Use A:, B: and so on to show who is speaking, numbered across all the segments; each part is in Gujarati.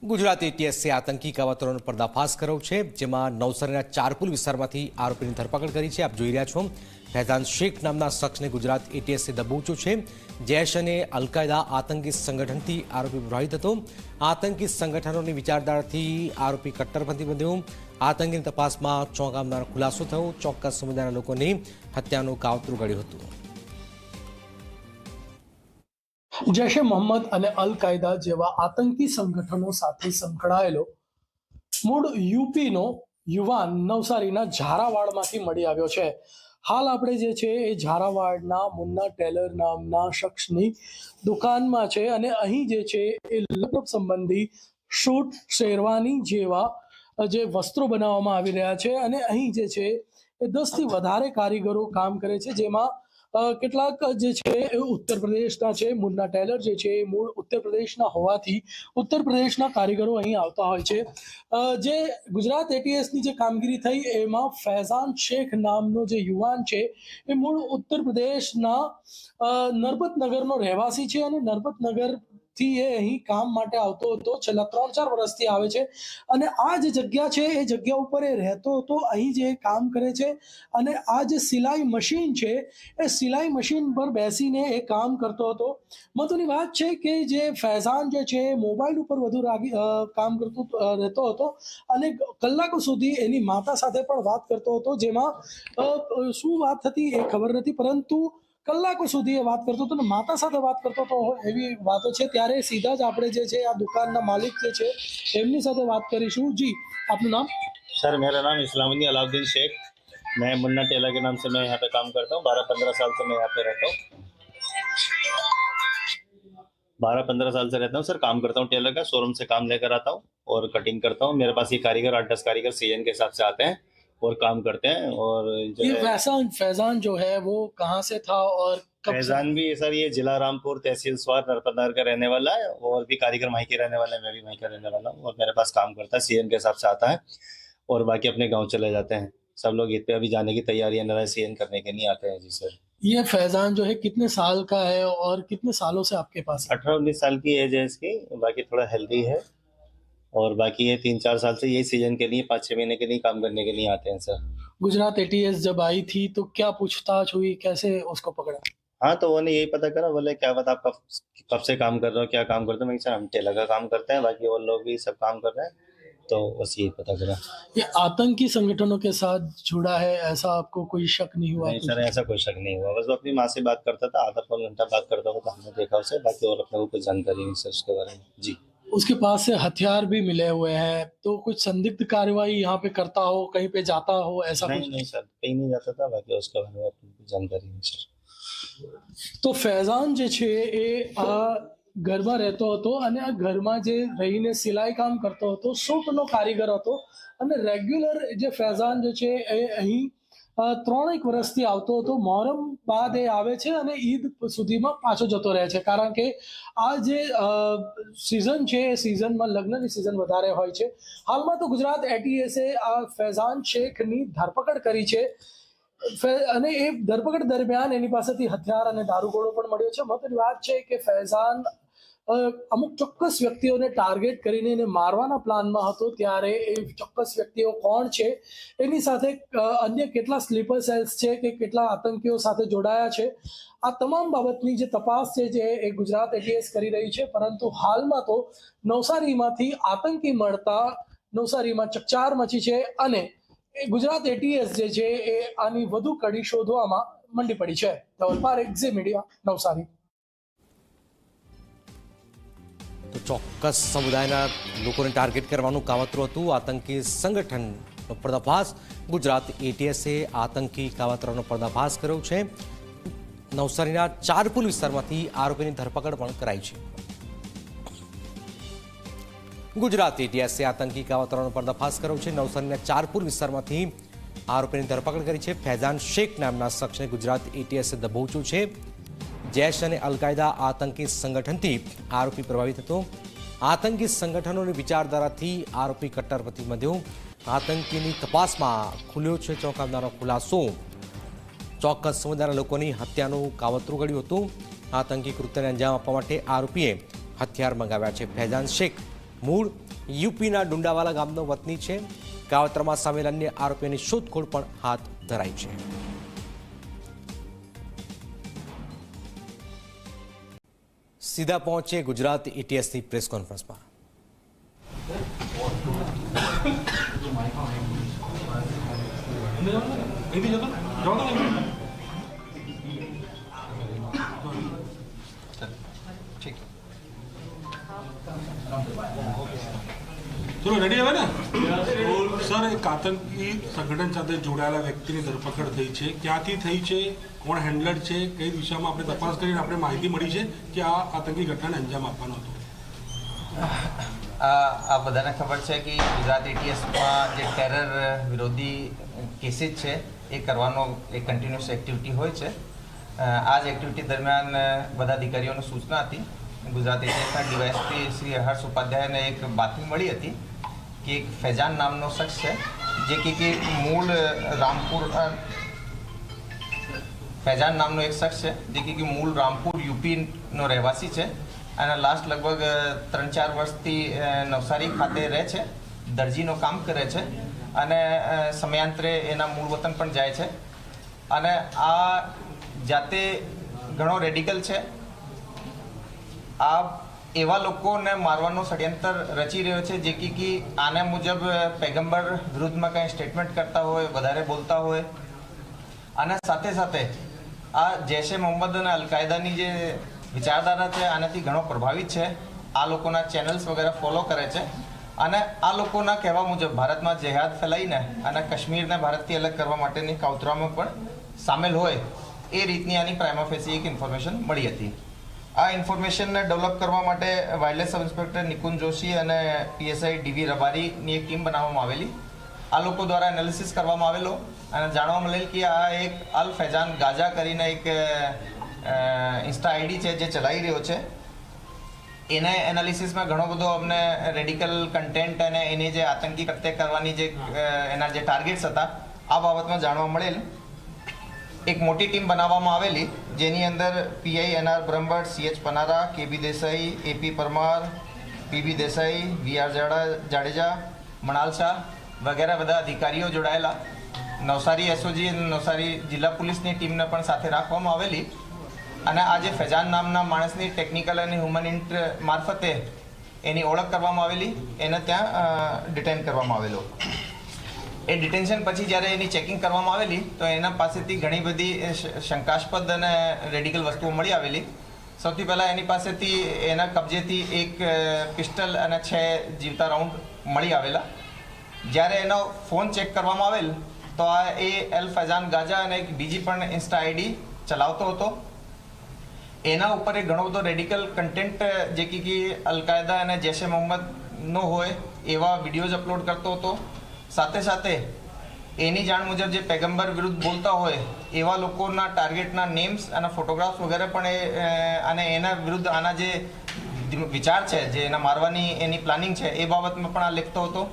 A: ગુજરાત એટીએસે આતંકી કાવતરોનો પર્દાફાશ કર્યો છે, જેમાં નવસારીના ચારપુલ વિસ્તારમાંથી આરોપીની ધરપકડ કરી છે। આપ જોઈ રહ્યા છો, ફૈઝાન શેખ નામના શખ્સને ગુજરાત એટીએસે દબોચ્યો છે। જૈશ અને અલ-કાયદા આતંકી સંગઠનથી આરોપી પ્રભાવિત હતો। આતંકી સંગઠનોની વિચારધારાથી આરોપી કટ્ટરપંથી બન્યો। આતંકીની તપાસમાં ચોંકાવનારો ખુલાસો થયો। ચોક્કસ સમુદાયના લોકોની હત્યાનું કાવતરું ઘડ્યું હતું।
B: जैश ए मोहम्मद અને અલ કાયદા જેવા આતંકી સંગઠનો સાથે સંકળાયેલો મૂળ યુપીનો યુવાન નવસારીના ઝારાવાડમાંથી મળી આવ્યો છે। હાલ આપણે જે છે એ ઝારાવાડના મુન્ના ટેલર નામના શખ્સની દુકાનમાં છે અને અહીં જે છે એ લગ્ન સંબંધી શૂટ શેરવાની જેવા જે વસ્ત્રો બનાવવામાં આવી રહ્યા છે અને અહીં જે છે એ 10 થી વધારે કારીગરો કામ કરે છે, જેમાં કેટલાક જે છે એ ઉત્તર પ્રદેશના છે। મુન્ના ટેલર જે છે એ મૂળ ઉત્તર પ્રદેશના હોવાથી ઉત્તર પ્રદેશના કારીગરો અહીં આવતા હોય છે। જે ગુજરાત એટીએસની જે કામગીરી થઈ એમાં ફૈઝાન શેખ નામનો જે યુવાન છે એ મૂળ ઉત્તર પ્રદેશના નર્મદનગરનો રહેવાસી છે અને નર્મદનગરથી એ અહીં કામ માટે આવતો હતો। છેલ્લા 3-4 વર્ષથી આવે છે અને આ જે જગ્યા છે એ જગ્યા ઉપર એ રહેતો હતો। અહીં જે કામ કરે છે અને આ જે સિલાઈ મશીન છે એ સિલાઈ મશીન પર બેસીને એ કામ કરતો હતો। મહત્વની વાત છે કે જે ફૈઝાન જે છે મોબાઈલ ઉપર વધુ કામ કરતો રહેતો હતો અને કલાકો સુધી એની માતા સાથે પણ વાત કરતો હતો, જેમાં શું વાત હતી એ ખબર નથી, પરંતુ કલાકો સુધી એ વાત કરતો હતો અને માતા સાથે વાત કરતો હતો એવી વાતો છે। ત્યારે સીધા જ આપણે જે છે આ દુકાનના માલિક જે છે એમની સાથે વાત કરીશું। જી, આપનું નામ?
C: सर, मेरा नाम इस्लामुद्दीन अलाउद्दीन शेख। मैं मुन्ना टेलर के नाम से मैं यहाँ पे काम करता हूँ। 12-15 साल से मैं यहाँ पे रहता हूँ। 12-15 साल से रहता हूँ सर। काम करता हूँ टेलर का, शोरूम से काम लेकर आता हूँ और कटिंग करता हूँ। मेरे पास ये कारीगर 8-10 कारीगर सीजन के हिसाब से आते हैं और काम करते हैं। और
B: ये फैज़ान जो है वो कहाँ से था और
C: फैज़ान भी सर ये जिला रामपुर तहसील स्वार नर्मदानगर का रहने वाला है और भी कारीगर वहीं के रहने वाले हैं। मैं भी वहीं का रहने वाला हूँ और मेरे पास काम करता है, सीजन के हिसाब से आता है और बाकी अपने गाँव चले जाते हैं। सब लोग ईद पे अभी जाने की तैयारियां न रहे, सीजन करने के नहीं आते हैं। जी सर।
B: ये फैज़ान जो है कितने साल का है और कितने सालों से आपके पास?
C: 18-19 साल की एज है इसकी। बाकी थोड़ा हेल्दी है और बाकी ये 3-4 साल से यही सीजन के लिए 5-6 महीने के लिए काम करने के लिए आते हैं सर।
B: गुजरात एटीएस जब आई थी तो क्या पूछताछ हुई, कैसे उसको पकड़ा?
C: हाँ, तो उन्होंने यही पता करा, बोले क्या पता आप कब से काम कर रहे हो, क्या काम करते हो। मैं सर हम टेलर का काम करते हैं, बाकी और लोग भी सब काम कर रहे हैं, तो बस यही पता करा।
B: ये आतंकी संगठनों के साथ जुड़ा है, ऐसा आपको कोई शक नहीं हुआ?
C: नहीं सर, ऐसा कोई शक नहीं हुआ। बस वो अपनी माँ से बात करता था, आधा-पौन घंटा बात करता था, तो हमने देखा उसे। बाकी और अपने को कोई जानकारी नहीं सर उसके बारे में। जी,
B: उसके पास से हथियार भी मिले हुए हैं, तो कुछ संदिग्ध कार्रवाई यहाँ पे करता हो, कहीं पे जाता हो, ऐसा
C: नहीं
B: कुछ?
C: नहीं सर, कहीं नहीं जाता था। बाकी उसके बारे में अपनी कोई जानकारी नहीं सर।
B: તો ફૈઝાન જે છે એ આ ઘરમાં રહેતો હતો અને આ ઘરમાં જે રહીને સિલાઈ કામ કરતો હતો, સૂટનો કારીગર હતો અને રેગ્યુલર જે ફૈઝાન જે છે એ અહીં 3-1 વર્ષથી આવતો હતો। મોહરમ બાદ એ આવે છે અને ઈદ સુધીમાં પાછો જતો રહે છે, કારણ કે આ જે સિઝન છે એ સિઝનમાં લગ્નની સિઝન વધારે હોય છે। હાલમાં તો ગુજરાત એટીએસે આ ફૈઝાન શેખની ધરપકડ કરી છે અને એ ધરપકડ દરમિયાન એની પાસેથી હથિયાર અને દારૂગોળો પણ મળ્યો છે। મહત્વની વાત છે કે ફૈઝાન અમુક ચોક્કસ વ્યક્તિઓને ટાર્ગેટ કરીને એને મારવાના પ્લાનમાં હતો, ત્યારે એ ચોક્કસ વ્યક્તિઓ કોણ છે, એની સાથે અન્ય કેટલા સ્લીપર સેલ્સ છે કે કેટલા આતંકીઓ સાથે જોડાયા છે, આ તમામ બાબતની જે તપાસ છે જે એ ગુજરાત એટીએસ કરી રહી છે। પરંતુ હાલમાં તો નવસારીમાંથી આતંકી મળતા નવસારીમાં ચકચાર મચી છે અને ગુજરાત એટીએસ જે છે એ આની વધુ કડી શોધવામાં મંડી પડી છે। ધવલ પારેખ, ઝી મીડિયા, નવસારી।
A: તો ચોક્કસ સમુદાયના લોકોને ટાર્ગેટ કરવાનું કાવતરું હતું। આતંકી સંગઠનનો પર્દાફાશ ગુજરાત એટીએસે આતંકી કાવતરાનો પર્દાફાશ કર્યો છે। નવસારીના ચારપુલ વિસ્તારમાંથી આરોપીની ધરપકડ પણ કરાઈ છે। ગુજરાત એટીએસે આતંકી કાવતરાનો પર્દાફાશ કર્યો છે। નવસારીના ચારપુર વિસ્તારમાંથી આરોપીની ધરપકડ કરી છે। ફૈઝાન શેખ નામના શખ્સને ગુજરાત એટીએસે દબોચ્યો છે। જૈશ અને અલ-કાયદા આતંકી સંગઠનથી આરોપી પ્રભાવિત હતો। આતંકી સંગઠનોની વિચારધારાથી આરોપી કટ્ટરપંથી બન્યો। આતંકીની તપાસમાં ખુલ્યો છે ચોંકાવનારો ખુલાસો। ચોક્કસ સમુદાયના લોકોની હત્યાનું કાવતરું ઘડ્યું હતું। આતંકી કૃત્યને અંજામ આપવા માટે આરોપીએ હથિયાર મંગાવ્યા છે। ફૈઝાન શેખ મૂળ યુપીના ડુંડાવાલા ગામનો વતની છે. કાવતરામાં સામેલ અન્ય આરોપીઓની શોધખોળ પણ હાથ ધરાઈ છે. સીધા પહોંચે ગુજરાત એટીએસની પ્રેસ કોન્ફરન્સમાં.
D: ચલો રેડી હવે ને સર, એક આતંકી સંગઠન સાથે જોડાયેલા વ્યક્તિની ધરપકડ થઈ છે. ક્યાંથી થઈ છે, કોણ હેન્ડલર છે, કઈ દિશામાં આપણે તપાસ કરીને આપણે માહિતી મળી છે કે આ આતંકી ઘટનાને અંજામ આપવાનો હતો?
E: આ બધાને ખબર છે કે ગુજરાત એટીએસમાં જે ટેરર વિરોધી કેસીસ છે એ કરવાનો એક કન્ટિન્યુઅસ એક્ટિવિટી હોય છે. આ જ એક્ટિવિટી દરમિયાન બધા અધિકારીઓને સૂચના હતી. ગુજરાત એટીએસના ડીવાયએસપી શ્રી હર્ષ ઉપાધ્યાયને એક બાતમી મળી હતી કે એક ફૈજાન નામનો શખ્સ છે જે કે મૂળ રામપુર ફૈજાન નામનો એક શખ્સ છે જે કે મૂળ રામપુર યુપીનો રહેવાસી છે અને લાસ્ટ લગભગ 3-4 વર્ષથી નવસારી ખાતે રહે છે. દરજીનો કામ કરે છે અને સમયાંતરે એના મૂળ વતન પણ જાય છે. અને આ જાતે ઘણો રેડિકલ છે. આ એવા લોકોને મારવાનો ષડયંત્ર રચી રહ્યો છે જે કે આને મુજબ પૈગંબર વિરુદ્ધમાં કંઈ સ્ટેટમેન્ટ કરતા હોય, વધારે બોલતા હોય અને સાથે સાથે આ જૈશે મોહમ્મદ અને અલકાયદાની જે વિચારધારા છે આનાથી ઘણો પ્રભાવિત છે. આ લોકોના ચેનલ્સ વગેરે ફોલો કરે છે અને આ લોકોના કહેવા મુજબ ભારતમાં જેહાદ ફેલાઈને અને કાશ્મીરને ભારતથી અલગ કરવા માટેની કાવતરામાં પણ સામેલ હોય એ રીતની આની પ્રાઇમા ફેસી એક ઇન્ફોર્મેશન મળી હતી. આ ઇન્ફોર્મેશનને ડેવલપ કરવા માટે wildlife sub inspector Nikunj Joshi અને પીએસઆઈ ડીવી રબારીની એક ટીમ બનાવવામાં આવેલી. આ લોકો દ્વારા એનાલિસિસ કરવામાં આવેલો અને જાણવા મળેલ કે આ એક અલ ફૈજાન ગાઝા કરીને એક ઇન્સ્ટા આઈડી છે જે ચલાવી રહ્યો છે. એને એનાલિસિસમાં ઘણો બધો અમને રેડિકલ કન્ટેન્ટ અને એની જે આતંકી કૃત્ય કરવાની જે એના જે ટાર્ગેટ્સ હતા આ બાબતમાં જાણવા મળેલ. એક મોટી ટીમ બનાવવામાં આવેલી જેની અંદર PI NR Brahmbhatt, CH Panara, KB Desai, AP Parmar, PB Desai, VR Jadeja, Manal Shah વગેરે બધા અધિકારીઓ જોડાયેલા. નવસારી એસઓજી અને નવસારી જિલ્લા પોલીસની ટીમને પણ સાથે રાખવામાં આવેલી અને આ જે ફૈજાન નામના માણસની ટેકનિકલ અને હ્યુમન ઇન્ટ મારફતે એની ઓળખ કરવામાં આવેલી. એને ત્યાં ડિટેન કરવામાં આવેલો. એ ડિટેન્શન પછી જ્યારે એની ચેકિંગ કરવામાં આવેલી તો એના પાસેથી ઘણી બધી શંકાસ્પદ અને રેડિકલ વસ્તુઓ મળી આવેલી. સૌથી પહેલાં એની પાસેથી એના કબજેથી એક પિસ્ટલ અને 6 જીવતા રાઉન્ડ મળી આવેલા. જ્યારે એનો ફોન ચેક કરવામાં આવેલ તો આ એ અલ ફૈજાન ગાઝા અને એક બીજી પણ ઇન્સ્ટા આઈડી ચલાવતો હતો. એના ઉપર એક ઘણો બધો રેડિકલ કન્ટેન્ટ જે કે અલકાયદા અને જૈશે મોહમ્મદનો હોય એવા વિડીયોઝ અપલોડ કરતો હતો. સાથે સાથે એની જાણ મુજબ જે પૈગંબર વિરુદ્ધ બોલતા હોય એવા લોકોના ટાર્ગેટના નેમ્સ અને ફોટોગ્રાફ્સ વગેરે પણ અને એના વિરુદ્ધ આના જે વિચાર છે જે એના મારવાની એની પ્લાનિંગ છે એ બાબતમાં પણ આ લખતો હતો.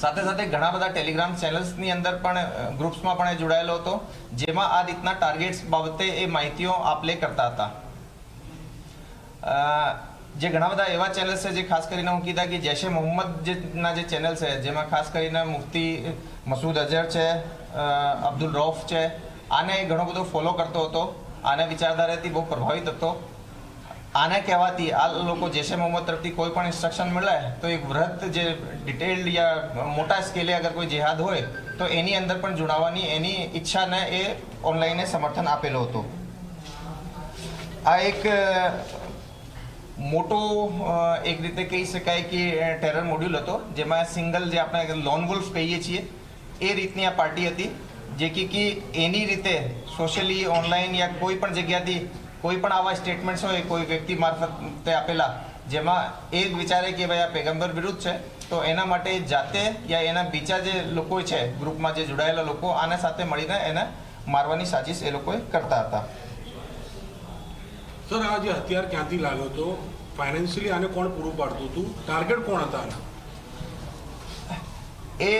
E: સાથે સાથે ઘણા બધા ટેલિગ્રામ ચેનલ્સની અંદર પણ ગ્રુપ્સમાં પણ એ જોડાયેલો હતો જેમાં આ રીતના ટાર્ગેટ્સ બાબતે એ માહિતીઓ આપલે કરતા હતા. જે ઘણા બધા એવા ચેનલ્સ છે જે ખાસ કરીને હું કીધા કે જૈશે મોહમ્મદના જે ચેનલ છે જેમાં ખાસ કરીને મુફ્તી મસૂદ અઝહર છે, અબ્દુલ રૌફ છે, આને ઘણો બધો ફોલો કરતો હતો. આને વિચારધારાથી બહુ પ્રભાવિત હતો. આને કહેવાથી આ લોકો જૈશે મોહમ્મદ તરફથી કોઈ પણ ઇન્સ્ટ્રક્શન મળે તો એક વૃહદ જે ડિટેલ્ડ યા મોટા સ્કેલે અગર કોઈ જેહાદ હોય તો એની અંદર પણ જોડાવાની એની ઈચ્છાને એ ઓનલાઈને સમર્થન આપેલો હતો. આ એક મોટો એક રીતે કહી શકાય કે ટેરર મોડ્યુલ હતો જેમાં સિંગલ જે આપણે લોન વુલ્ફ કહીએ છીએ એ રીતની આ પાર્ટી હતી જે કે એની રીતે સોશિયલી ઓનલાઈન યા કોઈ પણ જગ્યાથી કોઈ પણ આવા સ્ટેટમેન્ટ્સ હોય કોઈ વ્યક્તિ મારફતે આપેલા જેમાં એ વિચારે કે ભાઈ આ પૈગંબર વિરુદ્ધ છે તો એના માટે જાતે યા એના બીજા જે લોકો છે ગ્રુપમાં જે જોડાયેલા લોકો આને સાથે મળીને એને મારવાની સાજિશ એ લોકોએ કરતા હતા.
D: સર, આ જે હથિયાર ક્યાંથી લાવ્યો હતો, ફાઇનાન્શિયલી આને કોણ પૂરું પાડતું હતું, ટાર્ગેટ કોણ હતા આના?
E: એ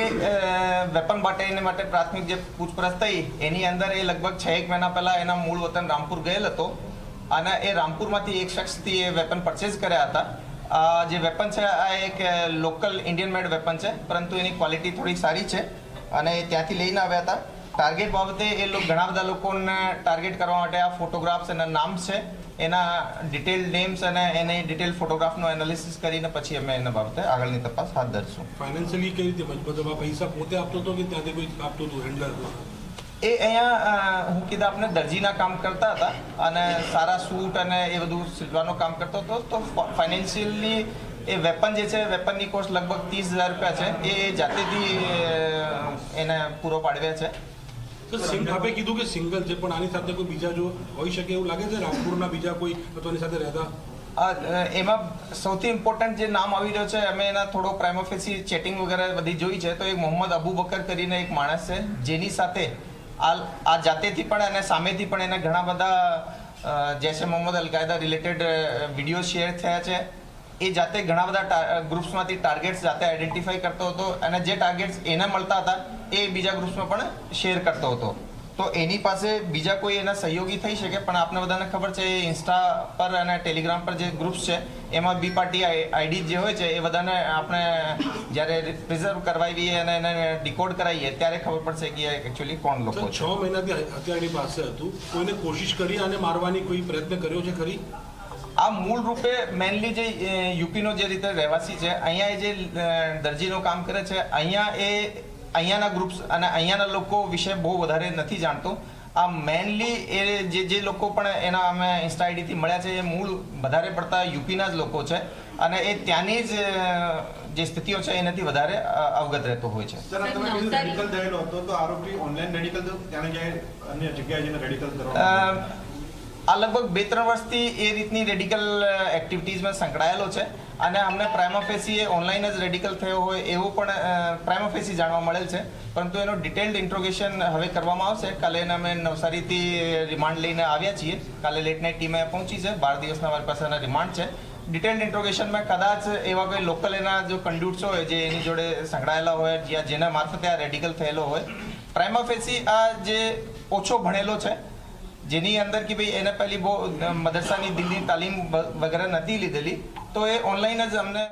E: વેપન માટે પ્રાથમિક જે પૂછપરછ થઈ એની અંદર એ લગભગ 6 મહિના પહેલા એના મૂળ વતન રામપુર ગયેલ હતો અને એ રામપુરમાંથી એક શખ્સથી એ વેપન પરચેઝ કર્યા હતા જે વેપન છે આ એક લોકલ ઇન્ડિયન મેડ વેપન છે, પરંતુ એની ક્વોલિટી થોડી સારી છે અને ત્યાંથી લઈને આવ્યા હતા. ટાર્ગેટ બાબતે એ ઘણા બધા લોકોને ટાર્ગેટ કરવા માટે આ ફોટોગ્રાફ્સ અને નામ છે, એના ડિટેલ નેમ્સ અને એની ડિટેલ ફોટોગ્રાફનું એનાલિસિસ કરીને પછી અમે એના બાબતે આગળની તપાસ હાથ ધરશું.
D: ફાઇનાન્શિયલી કઈ રીતે મજબૂત પૈસા પોતે આપતો હતો કે ત્યાંથી કોઈ આપતો હતું હેન્ડલર?
E: એ અહીંયા હું કીધા આપણે દરજીના કામ કરતા હતા અને સારા સૂટ અને એ બધું સીવવાનું કામ કરતો હતો. તો ફાઇનાન્શિયલી એ વેપન જે છે, વેપનની કોસ્ટ લગભગ 30,000 રૂપિયા છે, એ જાતેથી એને પૂરો પાડવ્યા છે.
D: આપે કીધું કે સિંગલ છે, પણ આની સાથે કોઈ બીજા જો હોઈ શકે એવું લાગે છે? રામપુરના બીજા કોઈ અથવા સાથે રહેતા?
E: એમાં સૌથી ઇમ્પોર્ટન્ટ જે નામ આવી રહ્યો છે, અમે એના થોડો પ્રાઇમોફેસી ચેટિંગ વગેરે બધી જોઈ છે, તો એક મોહમ્મદ અબુ બકર કરીને એક માણસ છે, જેની સાથે આ જાતેથી પણ અને સામેથી પણ એને ઘણા બધા Jaish-e Mohammed al-Qaeda related video share થયા છે. એ જાતે ઘણા બધા ગ્રુપ્સમાંથી ટાર્ગેટ્સ જાતે આઈડેન્ટિફાઈ કરતો હતો અને જે ટાર્ગેટ્સ એને મળતા હતા એ બીજા ગ્રુપ્સમાં પણ શેર કરતો હતો. તો એની પાસે બીજા કોઈ એના સહયોગી થઈ શકે, પણ આપને બધાને ખબર છે ઇન્સ્ટા પર અને ટેલિગ્રામ પર જે ગ્રુપ્સ છે એમાં બી પાર્ટી આઈડી જે હોય છે એ બધાને આપણે જ્યારે પ્રિઝર્વ કરવાવીએ અને એને ડીકોડ કરાવીએ ત્યારે ખબર પડશે કે એકચ્યુઅલી કોણ લોકો છે.
D: 6 મહિનાથી હત્યાની પાસે હતું, કોઈને કોશિશ કરી અને મારવાની કોઈ પ્રયત્ન કર્યો છે ખરી?
E: આ મૂળ રૂપે મેનલી જે યુપીનો જે રીતે રહેવાસી છે, અહીંયા એ જે દરજીનું કામ કરે છે, અહીંયાના ગ્રુપ્સ અને અહીંયાના લોકો વિશે બહુ વધારે નથી જાણતો. આ મેનલી એ જે લોકો પણ એના અમે ઇન્સ્ટા આઈડીથી મળ્યા છે, એ મૂળ વધારે પડતા યુપીના જ લોકો છે અને એ ત્યાંની જ જે સ્થિતિઓ છે એનાથી વધારે અવગત રહેતો હોય છે. આ લગભગ 2-3 વર્ષથી એ રીતની રેડિકલ એક્ટિવિટીઝમાં સંકળાયેલો છે અને અમને પ્રાઇમોફેસી એ ઓનલાઈન જ રેડિકલ થયો હોય એવું પણ પ્રાઇમોફેસી જાણવા મળેલ છે, પરંતુ એનો ડિટેલ્ડ ઇન્ટ્રોગેશન હવે કરવામાં આવશે. કાલે એને અમે નવસારીથી રિમાન્ડ લઈને આવ્યા છીએ. કાલે લેટ નાઇટ ટીમે પહોંચી છે. 12 દિવસના અમારી પાસે એના રિમાન્ડ છે. ડિટેલ્ડ ઇન્ટ્રોગેશનમાં કદાચ એવા કોઈ લોકલ એના જો કન્ડ્યુટ્સ હોય જે એની જોડે સંકળાયેલા હોય, જેના મારફતે આ રેડિકલ થયેલો હોય. પ્રાઇમોફેસી આ જે ઓછો ભણેલો છે, જેની અંદર કે ભાઈ એને પહેલી બહુ મદરસાની દિલની તાલીમ વગેરે નથી લીધેલી, તો એ ઓનલાઈન જ અમને